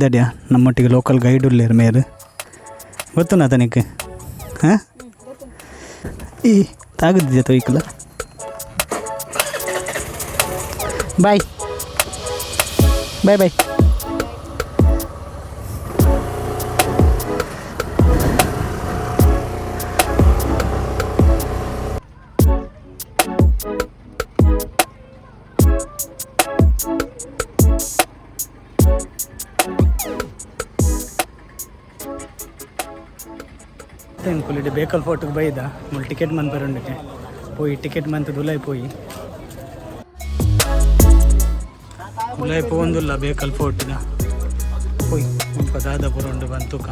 ದಡ್ಯಾ ನಮ್ಮೊಟ್ಟಿಗೆ local guide ಉಳ್ಳೇರು ಮೇರು ಗೊತ್ತುನಾ ತನಕ್ಕೆ ಹಾಂ ಈ ತಾಗದಿದ್ಯಾ ತೊಯ್ಕಲ್ಲ ಬಾಯ್ ಬಾಯ್ ಬಾಯ್ ఇంకొల్లి బేకల్ ఫోర్ట్కి పోయిదా మళ్ళీ టికెట్ మన పెరుండకే పోయి టికెట్ మంత్ దులైపోయి దులైపోందుಲ್ಲ ಬೇಕಲ್ ಫೋರ್ಟ್ಗ పోయి ఇంక దాదాపు 2 ಬಂತುಕ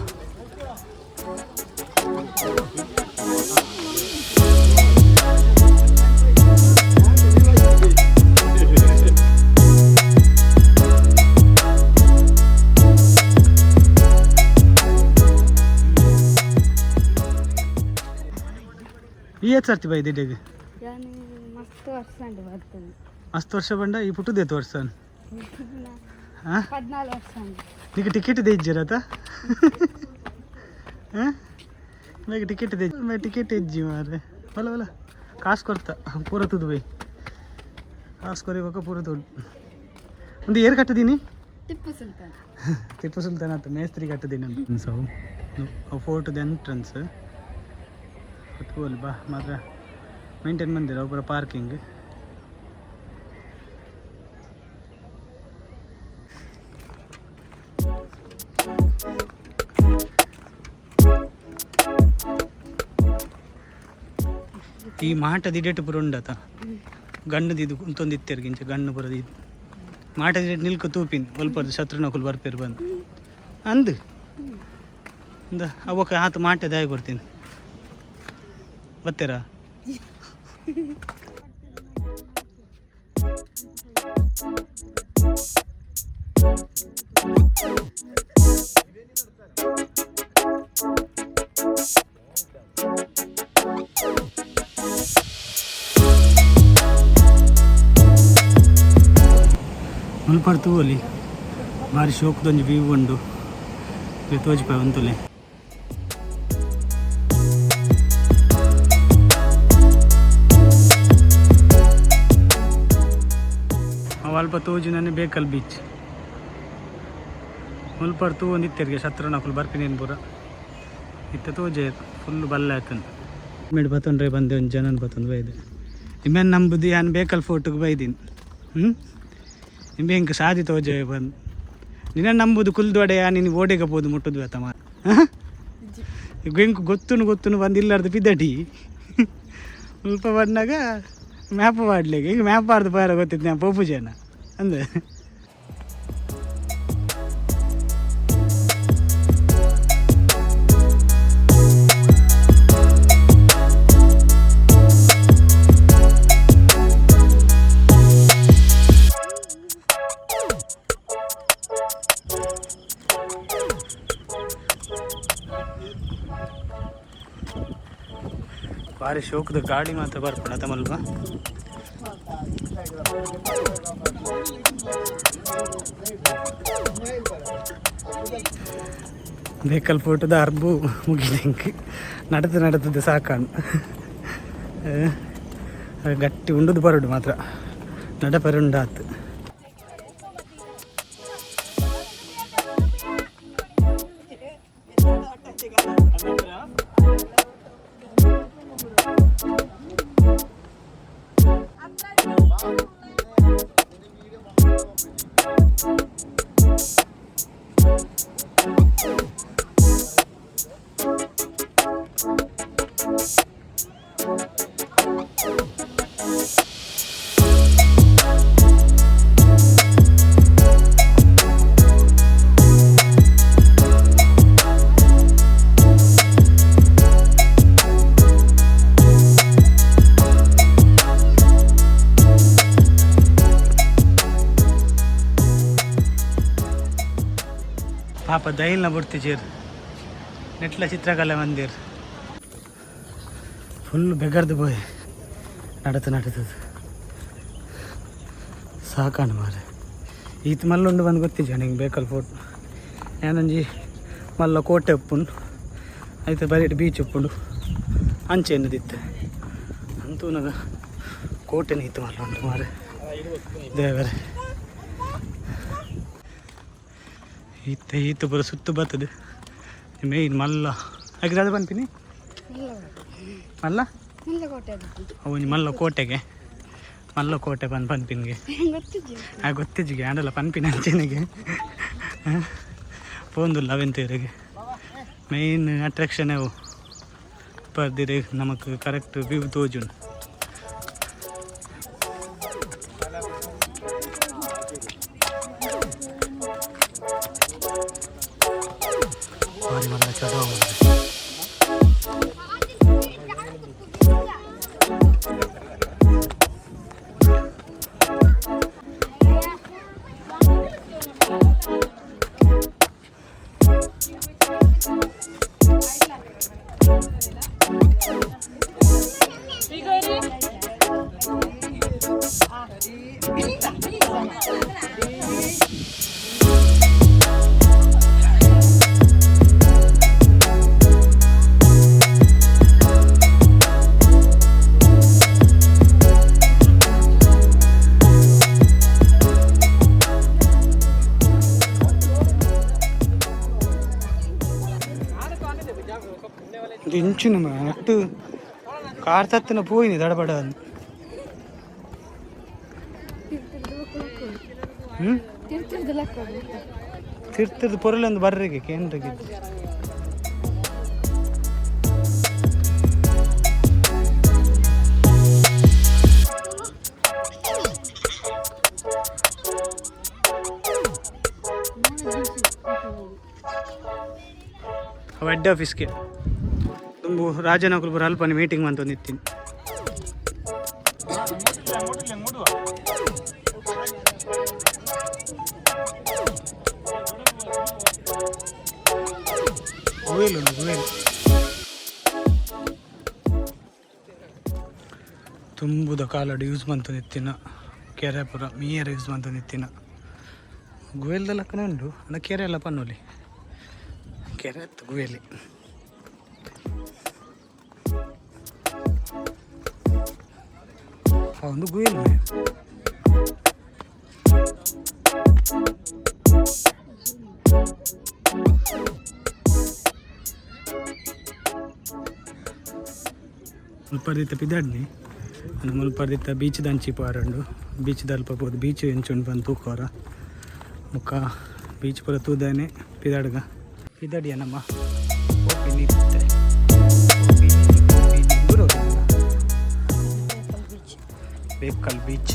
ಈ ಸರ್ತಿ ಬೈದಿದ್ದೆಗೆ ಮಸ್ತ್ ವರ್ಷ ಬಂಡ ಈ ಪುಟ್ಟದೇತು ವರ್ಷ నీకు టికెట్ తెచ్చిరాత నాకు టికెట్ తెచ్చి టికెట్ తెచ్చి ಮಾರೆ ಬಲ ಬಲ ಕಾಸು ಕೊಡ್ತಾ ಪೂರ ತುದು ಬೈ ಕಾಸು ಕೊರಿಬೇಕು ಪೂರ ತುಡು ಒಂದು ಏರು ಕಟ್ಟಿದೀನಿ ಟಿಪ್ಪು ಸುಲ್ತಾನ್ ಅಂತ ಮೇಸ್ತ್ರಿ ಕಟ್ಟಿದೀನಿ ಅಂತ ಫೋರ್ಟ್ದ ಎಂಟ್ರೆನ್ಸ್ ಬಾ ಮಾತ್ರ ಮೇಂಟೈನ್ ಬಂದಿರ ಒಬ್ಬರ ಪಾರ್ಕಿಂಗ್ ಈ ಮಾಟದ ಇಡೇಟು ಪುರ ಉಂಡತ ಗಣ್ಣದು ಇದು ಕುಂತೊಂದು ಇತ್ತೇರ್ಗಿಂಚ ಗಣ್ಣು ಪುರದ ಇದು ಮಾಟದ ಇಡೇಟು ನಿಲ್ಕ ತೂಪಿನ್ ಒಲ್ಪರ್ದು ಶತ್ರು ನಕುಲು ಬರ್ಪೇರು ಬಂದು ಅಂದು ಅಂದ ಅವಕ್ಕೆ ಆತು ಮಾಟದ ಆಗಿ ಬರ್ತೀನಿ ಬರ್ತೀರಾ ಮುಲ್ಪಡ್ತು ಅಲ್ಲಿ ಭಾರಿ ಶೋಕದೊಂದು ವ್ಯೂ ಉಂಡು ತೋಜಿಪಾಯ್ ಒಂತುಲೆ ಅಲ್ಪ ತೋಜಿನೇ ಬೇಕಲ್ ಬೀಚ್ ಮುಲ್ಪಡ್ತು ಒಂದು ಇತ್ತೆರಿಗೆ ಶತ್ರು ನಕುಲು ಬರ್ಪಿನೇನು ಪೂರ ಇತ್ತ ತೋಜೆ ಫುಲ್ ಬಲ್ಲ ಆಯ್ತಂತ ಮೇಡ್ ಬತ್ತೊಂಡ್ರೆ ಬಂದೆ ಒಂದು ಜನನ ಬತ್ತೊಂದು ಬೈದೆ ನಿಮ್ಮೇನು ನಂಬುದು ನಾನು ಬೇಕಲ್ ಫೋರ್ಟ್ಗೆ ಬೈದೀನಿ ನಿಂಬೆ ಹಿಂಗೆ ಸಾದಿ ತೋಜೆ ಬಂದು ನಿನ್ನ ನಂಬುದು ಕುಲ್ದೊಡೆಯ ನೀನು ಓಡೆಗಬೋದು ಮುಟ್ಟುದು ಆತ ಮಾರ ಈಗ ಹೆಂಗೆ ಗೊತ್ತುನು ಬಂದು ಇಲ್ಲಾರ್ದು ಬಿದ್ದಡಿ ಸ್ವಲ್ಪ ಬಂದಾಗ ಮ್ಯಾಪ್ ಮಾಡ್ಲಿಕ್ಕೆ ಹಿಂಗೆ ಮ್ಯಾಪ್ ಆಡ್ದು ಪಾರ ಗೊತ್ತಿತ್ತು ನಾನು ಪೋಪು ಜನ ಅಂದೆ ಭಾರಿ ಶೋಕದ ಗಾಡಿ ಮಾತ್ರ ಬರ್ಪಡ ತಮಲ್ವಾ ಬೇಕಲ್ ಫೋಟೋದ ಅರ್ಬು ಮುಗಿದಂಗೆ ನಡತದೆ ಸಾಕಾಣು ಗಟ್ಟಿ ಉಂಡದು ಬರಡು ಮಾತ್ರ ನಡಪರುಂಡಾತು ಪಾಪ ದೈಲ್ನ ಬಿಡ್ತಿಜೀರ್ ನೆಟ್ಲ ಚಿತ್ರಕಲೆ ಮಂದಿರ್ ಫುಲ್ ಬೆಗರ್ದು ಬೋಯ್ ನಡತದು ಸಾಕಾನು ಮಾರೆ ಈತ ಮಲ್ಲೊಂಡು ಬಂದು ಗೊತ್ತಿಜ ನಿಂಗೆ ಬೇಕಲ್ ಫೋರ್ಟ್ ಏನಂಜಿ ಮಲ್ಲ ಕೋಟೆ ಉಪ್ಪುಂಡು ಐತೆ ಬರೀ ಬೀಚ್ ಉಪ್ಪುಂಡು ಅಂಚೆ ಎನ್ನದಿತ್ತೆ ಅಂತೂ ನಗ ಕೋಟೆ ನೀತು ಮಲ್ಲ ಉಂಟು ಮಾರೆ ದೇವರೇ. ಈತ ಬರೋ ಸುತ್ತು ಬರ್ತದೆ ಮೇಯ್ನ್ ಮಲ್ಲ ಹಾಗೆ ಅದು ಬಂತೀನಿ ಮಲ್ಲ ಅವನಿ ಮಲ್ಲ ಕೋಟೆಗೆ ಮಲ್ಲ ಕೋಟೆ ಪನ್ಪಿನ್ಗೆ ಗೊತ್ತಿಜ್ಜಿಗೆ ಆಡಲ್ಲ ಪನ್ಪಿನ ಅಂಚೆನಿಗೆ ಪೋಂದುಲ್ಲ ಅವೆಂತವರಿಗೆ ಮೇಯ್ನ್ ಅಟ್ರಾಕ್ಷನ್ ಅವು ಬರ್ದಿರೆ ನಮಕ್ ಕರೆಕ್ಟ್ ವ್ಯೂ ತೋಜುಂಡು. ಮಲ್ಲ ಚಲೋ ಇಂಚಿನ ಅಟ್ಟು ಕಾರ್ ತತ್ತಿನ ಪೋಯಿನಿ ದಡಬಡ ತಿರ್ತಿರ್ದು ಪೊರಲೊಂದು ಬರ್ರಿಗೆ ಕೇಂದ್ರಕ್ಕೆ ಹೆಡ್ ಆಫೀಸ್ಗೆ ತುಂಬು ರಾಜನಕುಲ್ಪುರ ಅಲ್ಪನೆ ಮೀಟಿಂಗ್ ಅಂತ ನಿಂತೀನಿ. ಗುವೇಲು ತುಂಬುದ ಕಾಲಡು ಯೂಸ್ ಬಂತು ನಿತ್ತಿನ ಕೆರೆ ಪುರ ಮೀಯರ್ ಯೂಸ್ ಬಂತು ನಿತ್ತಿನ ಗುವೇಲ್ದ ಲಕ್ಕನೆ ಉಂಡು ಅಲ್ಲ ಕೆರೆ ಎಲ್ಲ ಪನ್ನೋಲಿ ಕೆರೆ ಎತ್ತು ಗುವೇಲಿ ಒಂದು ಗುವೇಲು ಮುಲ್ಪರ್ದಿತ್ತ ಪಿದಾಡ್ನಿ ಮುಲ್ಪರ್ದಿತ್ತ ಬೀಚ್ ದಂಚಿ ಪಾರಂಡು ಬೀಚ್ ದಲ್ಪಬೋದು ಬೀಚ್ ಎಂಚುಂಡು ಬಂದು ತೂಕೋರ ಮುಖ ಬೀಚ್ ಪೂರ ತೂದಾನೆ ಪಿದಾಡ್ಗ ಪಿದಾಡಿಯ ನಮ್ಮ ಬೇಕಲ್ ಬೀಚ್